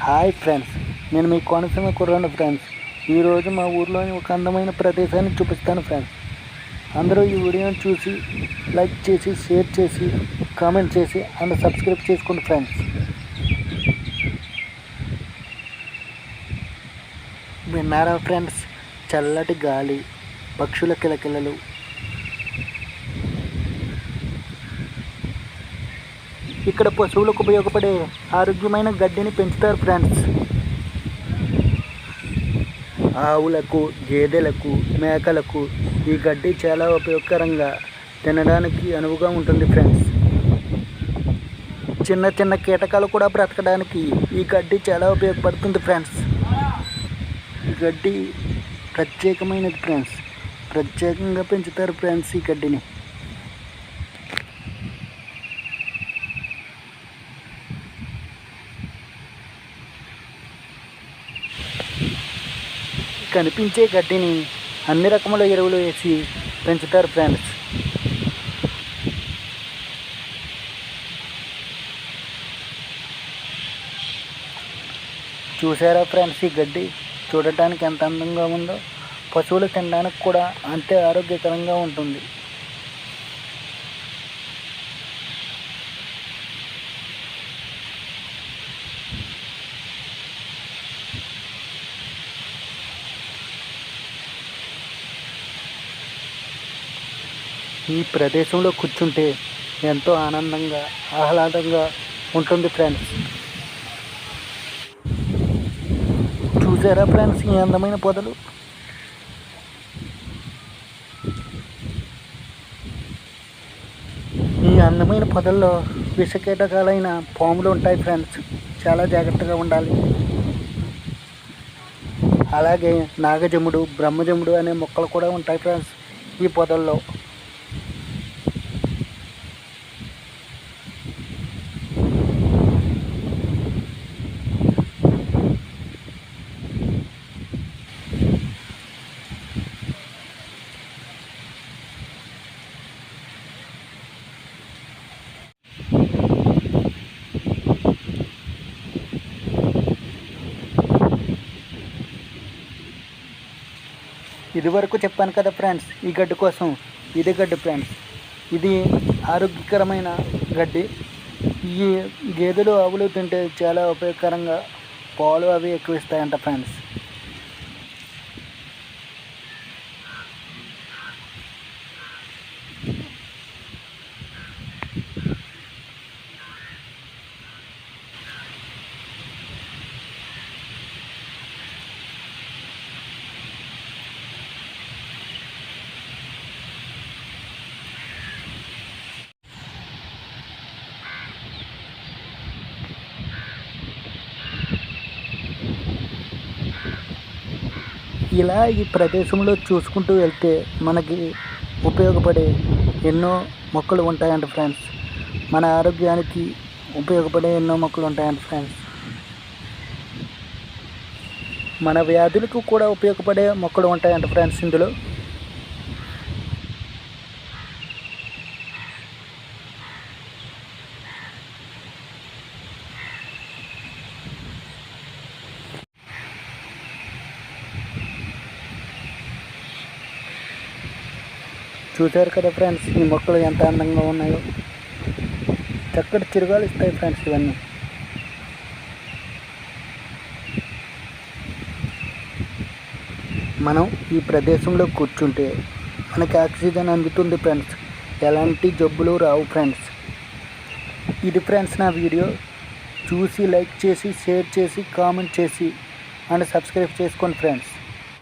Hi friends, నేను మీ కోనసీమ కుర్రాడు friends. ఈరోజు మా ఊర్లోని ఒక అందమైన ప్రదేశాన్ని చూపిస్తాను ఫ్రెండ్స్. అందరూ ఈ వీడియోని చూసి లైక్ చేసి, షేర్ చేసి, కామెంట్ చేసి అండ్ సబ్స్క్రైబ్ చేసుకోండి ఫ్రెండ్స్. విన్నారా ఫ్రెండ్స్? చల్లటి గాలి, పక్షుల కిలకిలలు, ఇక్కడ పశువులకు ఉపయోగపడే ఆరోగ్యమైన గడ్డిని పెంచుతారు ఫ్రెండ్స్. ఆవులకు, గేదెలకు, మేకలకు ఈ గడ్డి చాలా ఉపయోగకరంగా తినడానికి అనువుగా ఉంటుంది ఫ్రెండ్స్. చిన్న చిన్న కీటకాలు కూడా బ్రతకడానికి ఈ గడ్డి చాలా ఉపయోగపడుతుంది ఫ్రెండ్స్. ఈ గడ్డి ప్రత్యేకమైనది ఫ్రెండ్స్. ప్రత్యేకంగా పెంచుతారు ఫ్రెండ్స్ ఈ గడ్డిని. కనిపించే గడ్డిని అన్ని రకముల ఎరువులు వేసి పెంచుతారు ఫ్రెండ్స్. చూసారా ఫ్రెండ్స్? ఈ గడ్డి చూడటానికి ఎంత అందంగా ఉందో, పశువులు తినడానికి కూడా అంతే ఆరోగ్యకరంగా ఉంటుంది. ఈ ప్రదేశంలో కూర్చుంటే ఎంతో ఆనందంగా, ఆహ్లాదంగా ఉంటుంది ఫ్రెండ్స్. చూసారా ఫ్రెండ్స్ ఈ అందమైన పొదలు? ఈ అందమైన పొదల్లో విషకీటకాలైన పాములు ఉంటాయి ఫ్రెండ్స్. చాలా జాగ్రత్తగా ఉండాలి. అలాగే నాగజముడు, బ్రహ్మజముడు అనే మొక్కలు కూడా ఉంటాయి ఫ్రెండ్స్ ఈ పొదల్లో. ఇదివరకు చెప్పాను కదా ఫ్రెండ్స్ ఈ గడ్డి కోసం. ఇది గడ్డి ఫ్రెండ్స్. ఇది ఆరోగ్యకరమైన గడ్డి. ఈ గేదెలు, ఆవులు తింటే చాలా ఉపయోగకరంగా పాలు అవి ఎక్కువ ఇస్తాయంట ఫ్రెండ్స్. ఇలా ఈ ప్రదేశంలో చూసుకుంటూ వెళ్తే మనకి ఉపయోగపడే ఎన్నో మొక్కలు ఉంటాయంట ఫ్రెండ్స్. మన ఆరోగ్యానికి ఉపయోగపడే ఎన్నో మొక్కలు ఉంటాయంట ఫ్రెండ్స్. మన వ్యాధులకు కూడా ఉపయోగపడే మొక్కలు ఉంటాయంట ఫ్రెండ్స్ ఇందులో. చూశారు కదా ఫ్రెండ్స్ ఈ మొక్కలు ఎంత అందంగా ఉన్నాయో. చక్కటి చిరుగాలు ఇస్తాయి ఫ్రెండ్స్ ఇవన్నీ. మనం ఈ ప్రదేశంలో కూర్చుంటే మనకి ఆక్సిజన్ అందుతుంది ఫ్రెండ్స్. ఎలాంటి జబ్బులు రావు ఫ్రెండ్స్. ఇది ఫ్రెండ్స్ నా వీడియో. చూసి లైక్ చేసి, షేర్ చేసి, కామెంట్ చేసి అండ్ సబ్స్క్రైబ్ చేసుకోండి ఫ్రెండ్స్.